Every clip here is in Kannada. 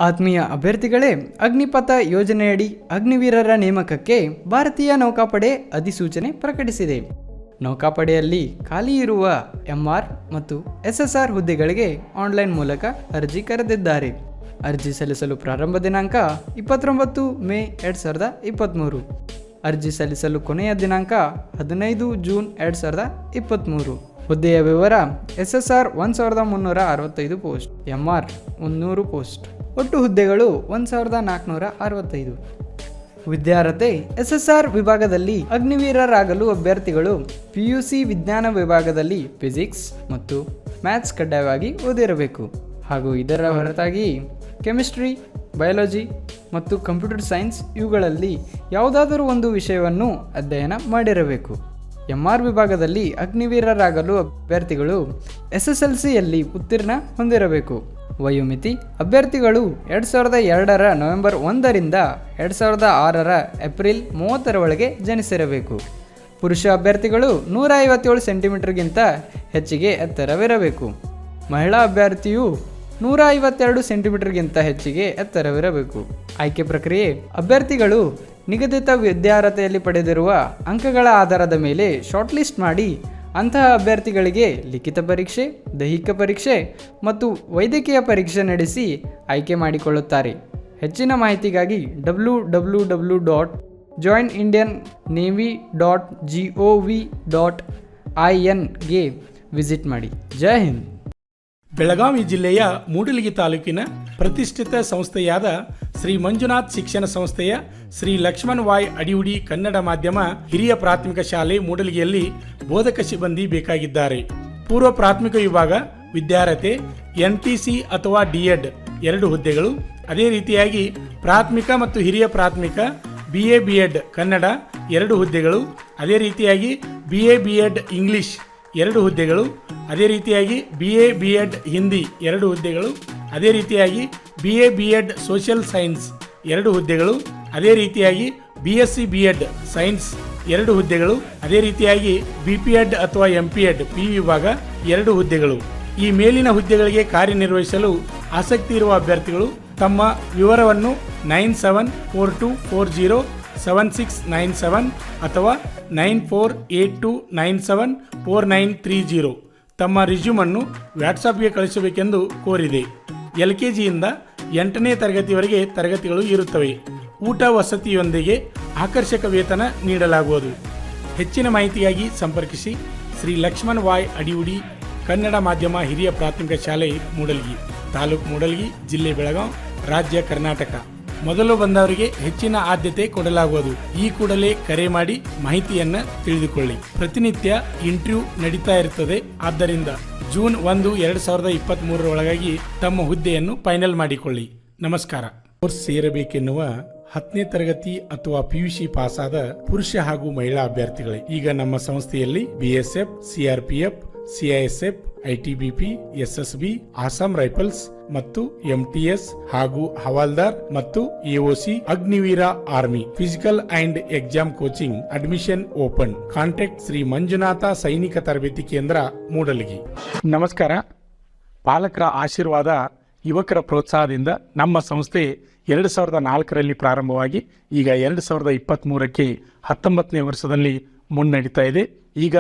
ಆತ್ಮೀಯ ಅಭ್ಯರ್ಥಿಗಳೇ, ಅಗ್ನಿಪಥ ಯೋಜನೆಯಡಿ ಅಗ್ನಿವೀರರ ನೇಮಕಕ್ಕೆ ಭಾರತೀಯ ನೌಕಾಪಡೆ ಅಧಿಸೂಚನೆ ಪ್ರಕಟಿಸಿದೆ. ನೌಕಾಪಡೆಯಲ್ಲಿ ಖಾಲಿ ಇರುವ ಎಂಆರ್ ಮತ್ತು ಎಸ್ಎಸ್ಆರ್ ಹುದ್ದೆಗಳಿಗೆ ಆನ್ಲೈನ್ ಮೂಲಕ ಅರ್ಜಿ ಕರೆದಿದ್ದಾರೆ. ಅರ್ಜಿ ಸಲ್ಲಿಸಲು ಪ್ರಾರಂಭ ದಿನಾಂಕ 29 ಮೇ 2023. ಅರ್ಜಿ ಸಲ್ಲಿಸಲು ಕೊನೆಯ ದಿನಾಂಕ 15 ಜೂನ್ 2023. ಹುದ್ದೆಯ ವಿವರ: ಎಸ್ಎಸ್ಆರ್ 1365 ಪೋಸ್ಟ್, ಎಂಆರ್ 100 ಪೋಸ್ಟ್. ಒಟ್ಟು ಹುದ್ದೆಗಳು 1465. ವಿದ್ಯಾರ್ಹತೆ: ಎಸ್ಎಸ್ಆರ್ ವಿಭಾಗದಲ್ಲಿ ಅಗ್ನಿವೀರರಾಗಲು ಅಭ್ಯರ್ಥಿಗಳು ಪಿಯುಸಿ ವಿಜ್ಞಾನ ವಿಭಾಗದಲ್ಲಿ ಫಿಸಿಕ್ಸ್ ಮತ್ತು ಮ್ಯಾಥ್ಸ್ ಕಡ್ಡಾಯವಾಗಿ ಓದಿರಬೇಕು ಹಾಗೂ ಇದರ ಹೊರತಾಗಿ ಕೆಮಿಸ್ಟ್ರಿ, ಬಯಾಲಜಿ ಮತ್ತು ಕಂಪ್ಯೂಟರ್ ಸೈನ್ಸ್ ಇವುಗಳಲ್ಲಿ ಯಾವುದಾದರೂ ಒಂದು ವಿಷಯವನ್ನು ಅಧ್ಯಯನ ಮಾಡಿರಬೇಕು. ಎಂಆರ್ ವಿಭಾಗದಲ್ಲಿ ಅಗ್ನಿವೀರರಾಗಲು ಅಭ್ಯರ್ಥಿಗಳು SSLCಯಲ್ಲಿ ಉತ್ತೀರ್ಣ ಹೊಂದಿರಬೇಕು. ವಯೋಮಿತಿ: ಅಭ್ಯರ್ಥಿಗಳು 2002ರ ನವೆಂಬರ್ 1ರಿಂದ 2006ರ ಏಪ್ರಿಲ್ 30ರ ಒಳಗೆ ಜನಿಸಿರಬೇಕು. ಪುರುಷ ಅಭ್ಯರ್ಥಿಗಳು 157 ಸೆಂಟಿಮೀಟರ್ಗಿಂತ ಹೆಚ್ಚಿಗೆ ಎತ್ತರವಿರಬೇಕು. ಮಹಿಳಾ ಅಭ್ಯರ್ಥಿಯು 152 ಸೆಂಟಿಮೀಟರ್ಗಿಂತ ಹೆಚ್ಚಿಗೆ ಎತ್ತರವಿರಬೇಕು. ಆಯ್ಕೆ ಪ್ರಕ್ರಿಯೆ: ಅಭ್ಯರ್ಥಿಗಳು ನಿಗದಿತ ವಿದ್ಯಾರ್ಹತೆಯಲ್ಲಿ ಪಡೆದಿರುವ ಅಂಕಗಳ ಆಧಾರದ ಮೇಲೆ ಶಾರ್ಟ್ ಲಿಸ್ಟ್ ಮಾಡಿ ಅಂತಹ ಅಭ್ಯರ್ಥಿಗಳಿಗೆ ಲಿಖಿತ ಪರೀಕ್ಷೆ, ದೈಹಿಕ ಪರೀಕ್ಷೆ ಮತ್ತು ವೈದ್ಯಕೀಯ ಪರೀಕ್ಷೆ ನಡೆಸಿ ಆಯ್ಕೆ ಮಾಡಿಕೊಳ್ಳುತ್ತಾರೆ. ಹೆಚ್ಚಿನ ಮಾಹಿತಿಗಾಗಿ www.joinindiannavy.gov.in ವಿಸಿಟ್ ಮಾಡಿ. ಜೈ ಹಿಂದ್. ಬೆಳಗಾವಿ ಜಿಲ್ಲೆಯ ಮೂಡಲಗಿ ತಾಲೂಕಿನ ಪ್ರತಿಷ್ಠಿತ ಸಂಸ್ಥೆಯಾದ ಶ್ರೀ ಮಂಜುನಾಥ್ ಶಿಕ್ಷಣ ಸಂಸ್ಥೆಯ ಶ್ರೀ ಲಕ್ಷ್ಮಣ್ ವಾಯ್ ಅಡಿಯುಡಿ ಕನ್ನಡ ಮಾಧ್ಯಮ ಹಿರಿಯ ಪ್ರಾಥಮಿಕ ಶಾಲೆ ಮೂಡಲಗಿಯಲ್ಲಿ ಬೋಧಕ ಸಿಬ್ಬಂದಿ ಬೇಕಾಗಿದ್ದಾರೆ. ಪೂರ್ವ ಪ್ರಾಥಮಿಕ ವಿಭಾಗ ವಿದ್ಯಾರ್ಹತೆ NTC ಅಥವಾ DED 2 ಹುದ್ದೆಗಳು. ಅದೇ ರೀತಿಯಾಗಿ ಪ್ರಾಥಮಿಕ ಮತ್ತು ಹಿರಿಯ ಪ್ರಾಥಮಿಕ BA B.Ed ಕನ್ನಡ 2 ಹುದ್ದೆಗಳು. ಅದೇ ರೀತಿಯಾಗಿ BA B.Ed ಇಂಗ್ಲಿಷ್ 2 ಹುದ್ದೆಗಳು. ಅದೇ ರೀತಿಯಾಗಿ BA B.Ed ಹಿಂದಿ 2 ಹುದ್ದೆಗಳು. ಅದೇ ರೀತಿಯಾಗಿ BA B.Ed ಸೋಷಿಯಲ್ ಸೈನ್ಸ್ 2 ಹುದ್ದೆಗಳು. ಅದೇ ರೀತಿಯಾಗಿ BSc B.Ed ಸೈನ್ಸ್ 2 ಹುದ್ದೆಗಳು. ಅದೇ ರೀತಿಯಾಗಿ BPEd ಅಥವಾ MPEd P ವಿಭಾಗ 2 ಹುದ್ದೆಗಳು. ಈ ಮೇಲಿನ ಹುದ್ದೆಗಳಿಗೆ ಕಾರ್ಯನಿರ್ವಹಿಸಲು ಆಸಕ್ತಿ ಇರುವ ಅಭ್ಯರ್ಥಿಗಳು ತಮ್ಮ ವಿವರವನ್ನು 9742407697 ಅಥವಾ 9482974930 ತಮ್ಮ ರಿಸ್ಯೂಮನ್ನು ವಾಟ್ಸಾಪ್ಗೆ ಕಳಿಸಬೇಕೆಂದು ಕೋರಿದೆ. LKGಯಿಂದ 8ನೇ ತರಗತಿವರೆಗೆ ತರಗತಿಗಳು ಇರುತ್ತವೆ. ಊಟ ವಸತಿಯೊಂದಿಗೆ ಆಕರ್ಷಕ ವೇತನ ನೀಡಲಾಗುವುದು. ಹೆಚ್ಚಿನ ಮಾಹಿತಿಗಾಗಿ ಸಂಪರ್ಕಿಸಿ ಶ್ರೀ ಲಕ್ಷ್ಮಣ್ ವಾಯ್ ಅಡಿಯುಡಿ ಕನ್ನಡ ಮಾಧ್ಯಮ ಹಿರಿಯ ಪ್ರಾಥಮಿಕ ಶಾಲೆ ಮೂಡಲಗಿ, ತಾಲೂಕು ಮೂಡಲಗಿ, ಜಿಲ್ಲೆ ಬೆಳಗಾವಿ, ರಾಜ್ಯ ಕರ್ನಾಟಕ. ಮೊದಲು ಬಂದವರಿಗೆ ಹೆಚ್ಚಿನ ಆದ್ಯತೆ ಕೊಡಲಾಗುವುದು. ಈ ಕೂಡಲೇ ಕರೆ ಮಾಡಿ ಮಾಹಿತಿಯನ್ನ ತಿಳಿದುಕೊಳ್ಳಿ. ಪ್ರತಿನಿತ್ಯ ಇಂಟರ್ವ್ಯೂ ನಡೀತಾ ಇರುತ್ತದೆ. ಆದ್ದರಿಂದ ಜೂನ್ 1, 2023 ಒಳಗಾಗಿ ತಮ್ಮ ಹುದ್ದೆಯನ್ನು ಫೈನಲ್ ಮಾಡಿಕೊಳ್ಳಿ. ನಮಸ್ಕಾರ. ಕೋರ್ಸ್ ಸೇರಬೇಕೆನ್ನುವ 10ನೇ ತರಗತಿ ಅಥವಾ PUC ಪಾಸಾದ ಪುರುಷ ಹಾಗೂ ಮಹಿಳಾ ಅಭ್ಯರ್ಥಿಗಳೇ, ಈಗ ನಮ್ಮ ಸಂಸ್ಥೆಯಲ್ಲಿ BSF, CRPF, CISF, ITBP, SSB, Assam rifles ಮತ್ತು MTS ಹಾಗೂ ಹವಾಲ್ದಾರ್ ಮತ್ತು AOC Agniveer army physical and exam coaching admission open. Contact Shri Manjunatha Sainika Tarabeti ಕೇಂದ್ರ ಮೂಡಲಗಿ. ನಮಸ್ಕಾರ. ಪಾಲಕರ ಆಶೀರ್ವಾದ, ಯುವಕರ ಪ್ರೋತ್ಸಾಹದಿಂದ ನಮ್ಮ ಸಂಸ್ಥೆ 2004ರಲ್ಲಿ ಪ್ರಾರಂಭವಾಗಿ ಈಗ 2023ಕ್ಕೆ 19ನೇ ವರ್ಷದಲ್ಲಿ ಮುನ್ನಡೀತಾ ಇದೆ. ಈಗ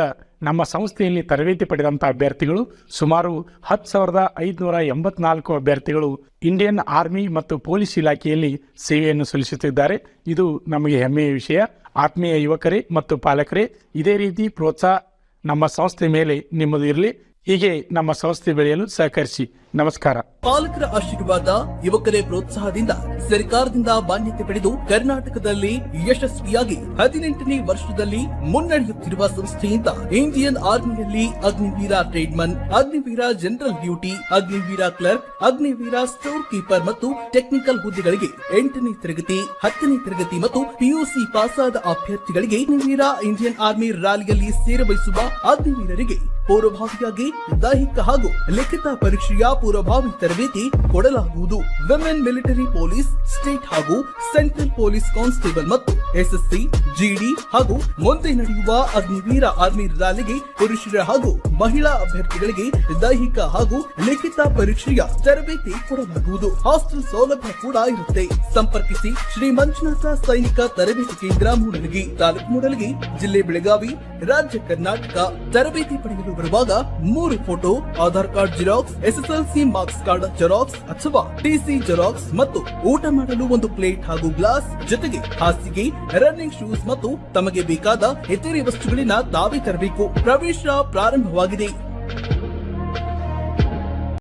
ನಮ್ಮ ಸಂಸ್ಥೆಯಲ್ಲಿ ತರಬೇತಿ ಪಡೆದಂಥ ಅಭ್ಯರ್ಥಿಗಳು ಸುಮಾರು 10,584 ಅಭ್ಯರ್ಥಿಗಳು ಇಂಡಿಯನ್ ಆರ್ಮಿ ಮತ್ತು ಪೊಲೀಸ್ ಇಲಾಖೆಯಲ್ಲಿ ಸೇವೆಯನ್ನು ಸಲ್ಲಿಸುತ್ತಿದ್ದಾರೆ. ಇದು ನಮಗೆ ಹೆಮ್ಮೆಯ ವಿಷಯ. ಆತ್ಮೀಯ ಯುವಕರೇ ಮತ್ತು ಪಾಲಕರೇ, ಇದೇ ರೀತಿ ಪ್ರೋತ್ಸಾಹ ನಮ್ಮ ಸಂಸ್ಥೆ ಮೇಲೆ ನಿಮ್ಮದು ಇರಲಿ. ಹೀಗೆ ನಮ್ಮ ಸಂಸ್ಥೆ ಬೆಳೆಯಲು ಸಹಕರಿಸಿ. ನಮಸ್ಕಾರ. ಪಾಲಕರ ಆಶೀರ್ವಾದ, ಯುವಕರೇ ಪ್ರೋತ್ಸಾಹದಿಂದ ಸರ್ಕಾರದಿಂದ ಮಾನ್ಯತೆ ಪಡೆದು ಕರ್ನಾಟಕದಲ್ಲಿ ಯಶಸ್ವಿಯಾಗಿ 18ನೇ ವರ್ಷದಲ್ಲಿ ಮುನ್ನಡೆಯುತ್ತಿರುವ ಸಂಸ್ಥೆಯಿಂದ ಇಂಡಿಯನ್ ಆರ್ಮಿಯಲ್ಲಿ Agniveer tradesman, Agniveer general duty, Agniveer clerk, Agniveer store keeper ಮತ್ತು ಟೆಕ್ನಿಕಲ್ ಹುದ್ದೆಗಳಿಗೆ 8ನೇ ತರಗತಿ, 10ನೇ ತರಗತಿ ಮತ್ತು PUC ಪಾಸಾದ ಅಭ್ಯರ್ಥಿಗಳಿಗೆ ಅಗ್ನಿವೀರ ಇಂಡಿಯನ್ ಆರ್ಮಿ ರ್ಯಾಲಿಯಲ್ಲಿ ಸೇರಬಯಸುವ ಅಗ್ನಿವೀರರಿಗೆ ಪೂರ್ವಭಾವಿಯಾಗಿ ದೈಹಿಕ ಹಾಗೂ ಲಿಖಿತ ಪರೀಕ್ಷೆಯ ಪೂರ್ವಭಾವಿ ತರಬೇತಿ ಕೊಡಲಾಗುವುದು. ವಿಮೆನ್ ಮಿಲಿಟರಿ ಪೊಲೀಸ್, ಸ್ಟೇಟ್ ಹಾಗೂ ಸೆಂಟ್ರಲ್ ಪೊಲೀಸ್ ಕಾನ್ಸ್ಟೇಬಲ್ ಮತ್ತು ಎಸ್ಎಸ್ಸಿ, ಜಿಡಿ ಹಾಗೂ ಮುಂದೆ ನಡೆಯುವ ಅಗ್ನಿವೀರ ಆರ್ಮಿ ರ್ಯಾಲಿಗೆ ಪುರುಷರ ಹಾಗೂ ಮಹಿಳಾ ಅಭ್ಯರ್ಥಿಗಳಿಗೆ ದೈಹಿಕ ಹಾಗೂ ಲಿಖಿತ ಪರೀಕ್ಷೆಯ ತರಬೇತಿ ಕೊಡಲಾಗುವುದು. ಹಾಸ್ಟೆಲ್ ಸೌಲಭ್ಯ ಕೂಡ ಇರುತ್ತೆ. ಸಂಪರ್ಕಿಸಿ ಶ್ರೀ ಮಂಜುನಾಥ ಸೈನಿಕ ತರಬೇತಿ ಕೇಂದ್ರ ಮೂಡಲಗಿ, ತಾಲೂಕು ಮೂಡಲಗಿ, ಜಿಲ್ಲೆ ಬೆಳಗಾವಿ, ರಾಜ್ಯ ಕರ್ನಾಟಕ. ತರಬೇತಿ ಪಡೆಯಲು ಬರುವಾಗ 3 photo, Aadhaar card xerox, SSLC marks card xerox ಅಥವಾ ಟಿಸಿ ಜೆರಾಕ್ಸ್ ಮತ್ತು ಊಟ ಮಾಡಲು 1 ಪ್ಲೇಟ್ ಹಾಗೂ ಗ್ಲಾಸ್, ಜೊತೆಗೆ ಹಾಸಿಗೆ, ರನ್ನಿಂಗ್ ಶೂಸ್ ಮತ್ತು ತಮಗೆ ಬೇಕಾದ ಇತರೆ ವಸ್ತುಗಳಿನ ತಾವೇ ತರಬೇಕು. ಪ್ರವೇಶ ಪ್ರಾರಂಭವಾಗಿದೆ.